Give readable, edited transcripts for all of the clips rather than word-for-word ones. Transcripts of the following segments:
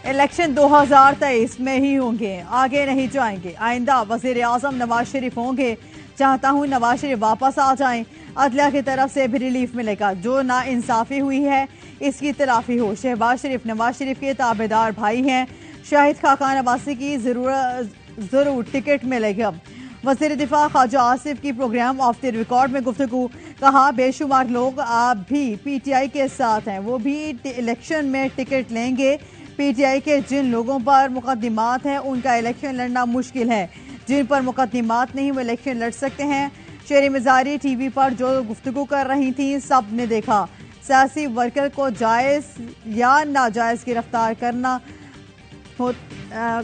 Election 2023 में ही होंगे, आगे नहीं जाएंगे। आइंदा वजीर आजम नवाज शरीफ होंगे। चाहता हूँ नवाज शरीफ वापस आ जाएं। अदलिया की तरफ से भी रिलीफ मिलेगा। जो ना इंसाफी हुई है इसकी तलाफी हो। शहबाज शरीफ नवाज शरीफ के ताबेदार भाई हैं। शाहिद खाकान अब्बासी की जरूर टिकट मिलेगा। वजीर दिफा ख्वाजा आसिफ की प्रोग्राम ऑफ द रिकॉर्ड में गुफ्तगू। कहा बेशुमार लोग आप भी पीटीआई के साथ हैं, वो भी इलेक्शन में टिकट लेंगे। पीटीआई के जिन लोगों पर मुकदमात हैं उनका इलेक्शन लड़ना मुश्किल है। जिन पर मुकदमात नहीं वो इलेक्शन लड़ सकते हैं। शेरी मिजारी टीवी पर जो गुफ्तगू कर रही थी सब ने देखा। सियासी वर्कर को जायज या नाजायज गिरफ्तार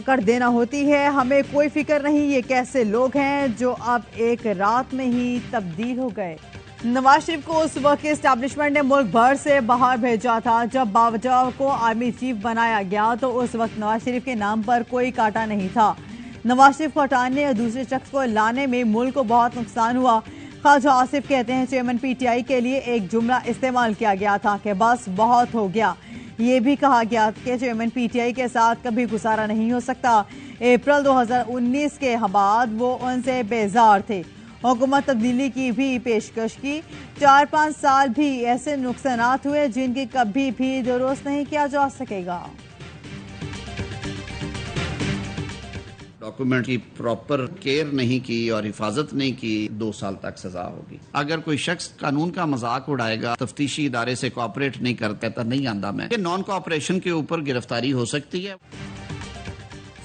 कर देना होती है। हमें कोई फिक्र नहीं ये कैसे लोग हैं जो अब एक रात में ही तब्दील हो गए। नवाज शरीफ को उस वक्त एस्टैब्लिशमेंट ने मुल्क भर से बाहर भेजा था जब बावजह को आर्मी चीफ बनाया गया, तो उस वक्त नवाज शरीफ के नाम पर कोई कांटा नहीं था। नवाज शरीफ को हटाने या दूसरे शख्स को लाने में मुल्क को बहुत नुकसान हुआ। ख्वाजा आसिफ कहते हैं चेयरमैन पीटीआई के लिए एक जुमला इस्तेमाल किया गया था कि बस बहुत हो गया। ये भी कहा गया कि चेयरमैन पीटीआई के साथ कभी गुजारा नहीं हो सकता। अप्रैल 2019 के बाद वो उनसे बेजार थे। हुकूमत तब्दीली की भी पेशकश की। 4-5 साल भी ऐसे नुकसानात हुए जिनकी कभी भी दुरुस्त नहीं किया जा सकेगा। डॉक्यूमेंट की प्रॉपर केयर नहीं की और हिफाजत नहीं की, 2 साल तक सजा होगी। अगर कोई शख्स कानून का मजाक उड़ाएगा, तफ्तीशी इदारे से कोऑपरेट नहीं करता तो नहीं आंदा मैं, नॉन कोऑपरेशन के ऊपर गिरफ्तारी हो सकती है।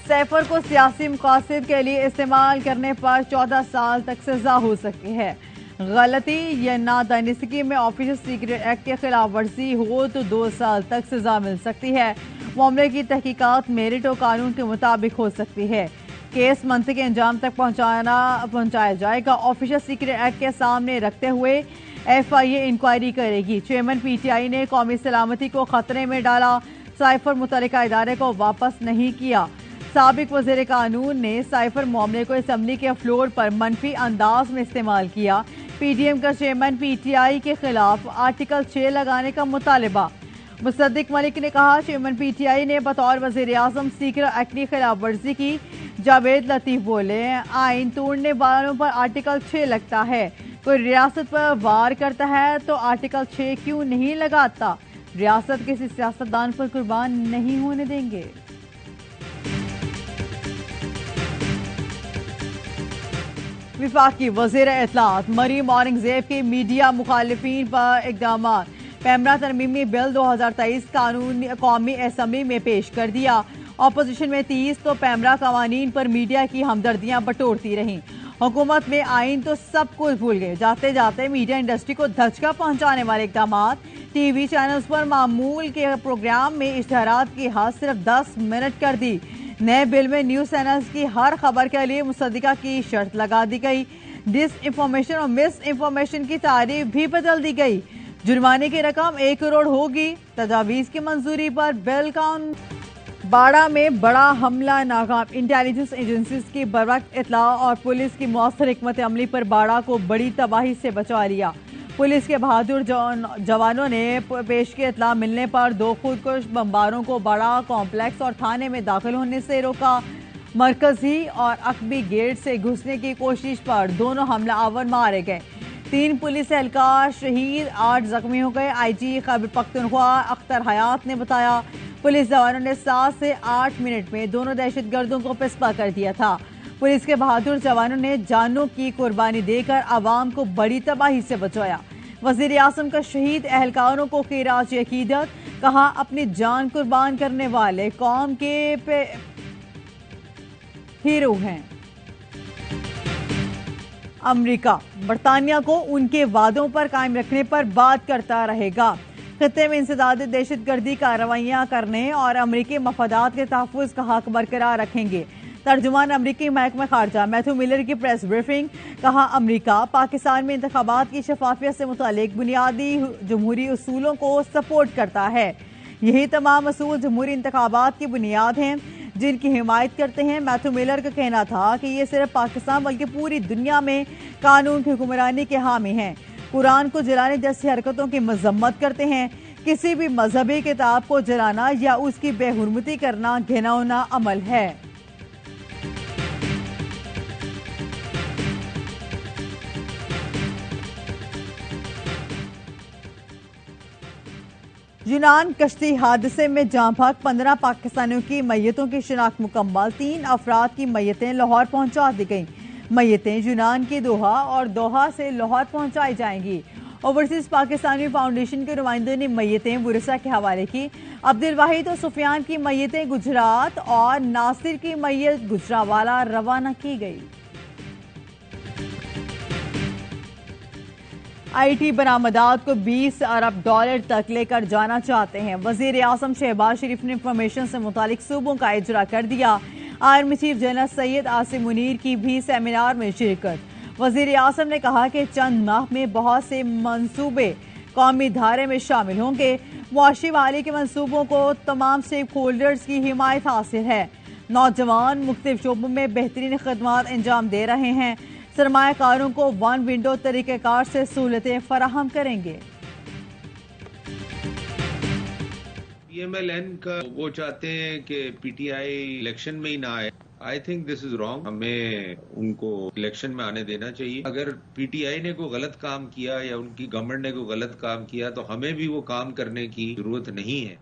सैफर को सियासी मकासद के लिए इस्तेमाल करने पर 14 साल तक सजा हो सकती है। गलती या नादानिस्ती में ऑफिशियल सीक्रेट एक्ट के खिलाफ वर्जी हो तो 2 साल तक सजा मिल सकती है। मामले की तहकीकात मेरिट और कानून के मुताबिक हो सकती है। केस मंतकी के अंजाम तक पहुंचाया जाएगा। ऑफिशियल सीक्रेट एक्ट के सामने रखते हुए FIA इंक्वायरी करेगी। चेयरमैन पीटीआई ने कौमी सलामती को खतरे में डाला। साइफर मुतल्लिका इदारे को वापस नहीं किया। साबिक वज़ीर कानून ने साइफर मामले को असम्बली के फ्लोर पर मनफी अंदाज में इस्तेमाल किया। PDM का चेयरमैन पीटीआई के खिलाफ आर्टिकल 6 लगाने का मुतालबा। मुसद्दिक मलिक ने कहा चेयरमैन पीटीआई ने बतौर वज़ीर आज़म सीक्रेट एक्ट की खिलाफ वर्जी की। जावेद लतीफ बोले आइन तोड़ने वालों पर आर्टिकल 6 लगता है। कोई रियासत पर वार करता है तो आर्टिकल 6 क्यों नहीं लगाता। रियासत किसी सियासतदान पर कुर्बान नहीं होने देंगे। विफाकी वज़ीर इत्तलात मरीम औरंगजेब के मीडिया मुखालिफिन पर इकदाम। पैमरा तरमीमी बिल 2023 कानून कौमी असम्बली में पेश कर दिया। अपोजिशन में 30 तो पैमरा कवानीन पर मीडिया की हमदर्दियां बटोरती रहीं। हुकूमत में आइन तो सब कुछ भूल गए। जाते जाते मीडिया इंडस्ट्री को धचका पहुंचाने वाले इकदाम। टीवी चैनल्स पर मामूल के प्रोग्राम में इश्तहारात की हद सिर्फ 10 मिनट कर दी। नए बिल में न्यूज चैनल्स की हर खबर के लिए मुसद्दिका की शर्त लगा दी गई। डिस इंफॉर्मेशन और मिस इंफॉर्मेशन की तारीफ भी बदल दी गई। जुर्माने की रकम 1 करोड़ होगी। तजावीज की मंजूरी पर बिल काउंट। बाड़ा में बड़ा हमला नाकाम। इंटेलिजेंस एजेंसीज की बरवक्त इतला और पुलिस की मौसर हिकमत अमली पर बाड़ा को बड़ी तबाही से बचा लिया। पुलिस के बहादुर जवानों ने पेश की इतला मिलने पर 2 खुदकुश बमबारों को बाड़ा कॉम्प्लेक्स और थाने में दाखिल होने से रोका। मरकजी और अकबी गेट से घुसने की कोशिश पर दोनों हमलावर मारे गए। 3 पुलिस एहलकार शहीद, 8 जख्मी हो गए। IG खैबर पख्तूनख्वा अख्तर हयात ने बताया पुलिस जवानों ने 7 से 8 मिनट में दोनों दहशतगर्दों को पिस्पा कर दिया था। पुलिस के बहादुर जवानों ने जानों की कुर्बानी देकर आवाम को बड़ी तबाही से बचाया। वजीर आजम का शहीद एहलकारों को खिराज अकीदत। कहा अपनी जान कुर्बान करने वाले कौम के हीरो हैं। अमेरिका बरतानिया को उनके वादों पर कायम रखने पर बात करता रहेगा। खित्ते में इंसदादी दहशतगर्दी कार्रवाइयां करने और अमरीकी मफादात के तहफ़्फ़ुज़ का हक बरकरार रखेंगे। तर्जुमान अमरीकी महकमा खारजा मैथ्यू मिलर की प्रेस ब्रीफिंग। कहा अमरीका पाकिस्तान में इंतखाबात की शफाफियत से मुतालिक बुनियादी जमहूरी उसूलों को सपोर्ट करता है। यही तमाम असूल जमहूरी इंतखाबात की बुनियाद हैं जिनकी हिमायत करते हैं। मैथ्यू मिलर का कहना था कि ये सिर्फ पाकिस्तान बल्कि पूरी दुनिया में कानून की हुक्मरानी के हामी हैं। कुरान को जलाने जैसी हरकतों की मजम्मत करते हैं। किसी भी मजहबी किताब को जलाना या उसकी बेहुरमती करना घिनौना अमल है। यूनान कश्ती हादसे में जाँ भाग 15 पाकिस्तानियों की मैयतों की शिनाख्त मुकम्मल। 3 अफराद की मैयतें लाहौर पहुंचा दी गईं। मैयतें यूनान के दोहा और दोहा से लाहौर पहुंचाई जाएंगी। ओवरसीज पाकिस्तानी फाउंडेशन के नुमाइंदों ने मैयतें बुरसा के हवाले की। अब्दुल वाहिद और सुफियान की मैयतें गुजरात और नासिर की मैयत गुजरावाला रवाना की गई। IT बरामदात को 20 अरब डॉलर तक लेकर जाना चाहते हैं। वजीर आजम शहबाज शरीफ ने इंफॉर्मेशन से मुतालिक सूबों का इजरा कर दिया। Army chief general Syed Asim Munir की भी सेमिनार में शिरकत। वजीर आजम ने कहा कि चंद माह में बहुत से मंसूबे कौमी धारे में शामिल होंगे। मुआशी बहाली के मंसूबों को तमाम स्टेक होल्डर्स की हिमायत हासिल है। नौजवान मुख्तलिफ शोबों में बेहतरीन खदमात अंजाम दे रहे हैं। सरमायाकारों को वन विंडो तरीक़ेकार से सहूलतें फराहम करेंगे। PMLN का वो चाहते हैं कि PTI इलेक्शन में ही ना आए। I think this is wrong. हमें उनको इलेक्शन में आने देना चाहिए। अगर PTI ने कोई गलत काम किया या उनकी गवर्नमेंट ने कोई गलत काम किया तो हमें भी वो काम करने की जरूरत नहीं है।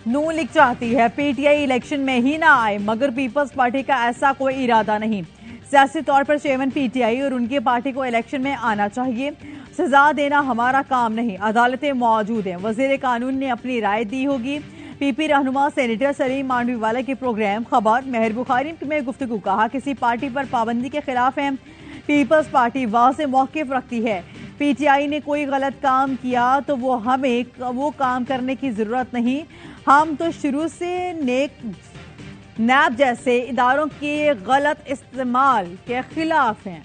नून लीग चाहती है PTI इलेक्शन में ही ना आए, मगर पीपल्स पार्टी का ऐसा कोई इरादा नहीं। सियासी तौर पर चेयरमैन PTI और उनकी पार्टी को इलेक्शन में आना चाहिए। सजा देना हमारा काम नहीं, अदालतें मौजूद हैं। वजीर कानून ने अपनी राय दी होगी। PP रहनुमा सेनेटर सलीम मांडवीवाला के प्रोग्राम खबर मेहर बुखारी में गुफ्तगू कहा किसी पार्टी पर पाबंदी के खिलाफ है। पीपल्स पार्टी वाज़ेह मौक़िफ़ रखती है। PTI ने कोई गलत काम किया तो हमें वो काम करने की जरूरत नहीं। हम तो शुरू से नैब जैसे इदारों के गलत इस्तेमाल के खिलाफ हैं।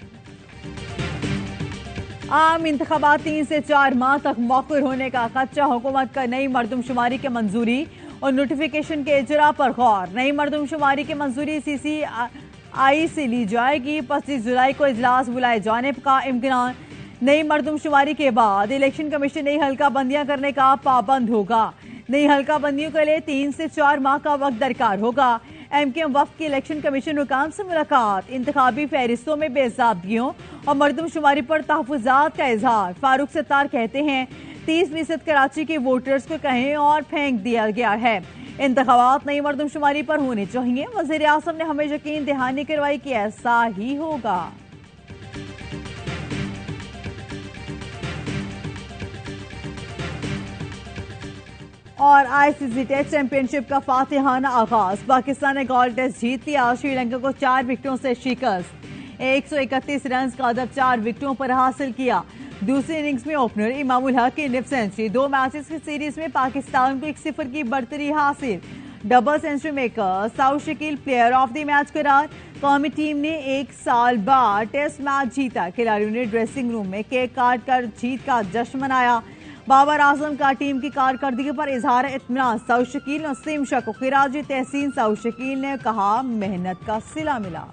आम इंतखाबात 3 से 4 माह तक मौखर होने का खदशा। हुकूमत का नई मरदमशुमारी के मंजूरी और नोटिफिकेशन के इजरा पर गौर। नई मरदमशुमारी की मंजूरी CCI से ली जाएगी। 25 जुलाई को इजलास बुलाए जाने का इम्कान। नई मरदमशुमारी के बाद इलेक्शन कमीशन नई हल्का बंदियां करने का पाबंद होगा। नई हल्का बंदियों के लिए 3 से 4 माह का वक्त दरकार होगा। MKM वफ्द की इलेक्शन कमीशन हुकाम से मुलाकात। इंतखाबी फहरिस्तों में बेज़ाब्तियों और मरदमशुमारी पर तहफ़्फ़ुज़ात का इजहार। फारूक सत्तार कहते हैं 30% कराची के वोटर्स को कहीं और फेंक दिया गया है। इंतखाबात नई मरदमशुमारी पर होने चाहिए। वज़ीर आज़म ने हमें यकीन दहानी करवाई कि ऐसा ही होगा। और ICC टेस्ट चैंपियनशिप का फातिहाना आगाज। पाकिस्तान ने गोल्ड टेस्ट जीत लिया। श्रीलंका को 4 विकेटों से शिकस्त। 131 रन का अदद 4 विकेटों पर हासिल किया। दूसरी इनिंग्स में ओपनर इमामुल हक की निफ सेंचुरी। 2 मैचेस की सीरीज में पाकिस्तान को 1-0 की बढ़तरी हासिल। Double century maker Saud Shakeel player of the match करार। कौमी टीम ने 1 साल बाद टेस्ट मैच जीता। खिलाड़ियों ने ड्रेसिंग रूम में केक काट कर जीत का जश्न मनाया। बाबर आजम का टीम की कारकर्दगी पर इजहार इत्मीनान। साउथ शकील नसीम शाह को खिराज तहसीन। साउथ शकील ने कहा मेहनत का सिला मिला।